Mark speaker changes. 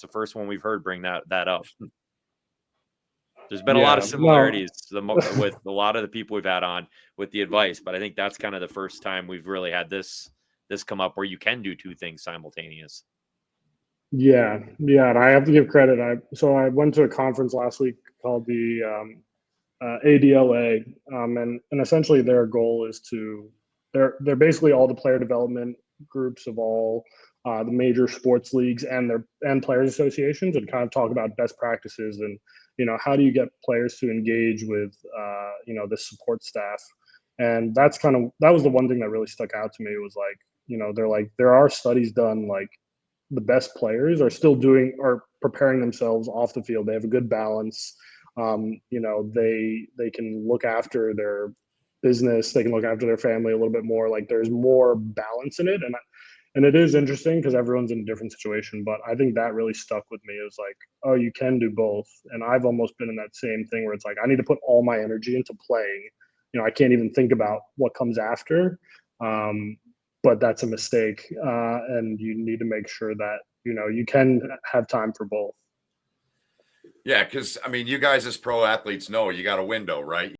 Speaker 1: the first one we've heard bring that up. There's been a lot
Speaker 2: Yeah,
Speaker 1: of similarities with a lot of the people we've had on with the advice, but I think that's kind of the first time we've really had this come up where you can do two things simultaneous.
Speaker 2: Yeah, and I have to give credit. I went to a conference last week called the ADLA, and essentially their goal is they're basically all the player development groups of all the major sports leagues and players associations, and kind of talk about best practices and how do you get players to engage with the support staff. And that was the one thing that really stuck out to me. It was like, they're like, there are studies done, like the best players are preparing themselves off the field. They have a good balance. They can look after their business, they can look after their family a little bit more. Like there's more balance in it, and it is interesting because everyone's in a different situation. But I think that really stuck with me. It was like, oh, you can do both. And I've almost been in that same thing where it's like, I need to put all my energy into playing. I can't even think about what comes after. But that's a mistake, and you need to make sure that you can have time for both.
Speaker 3: Yeah, because I mean, you guys as pro athletes know you got a window, right?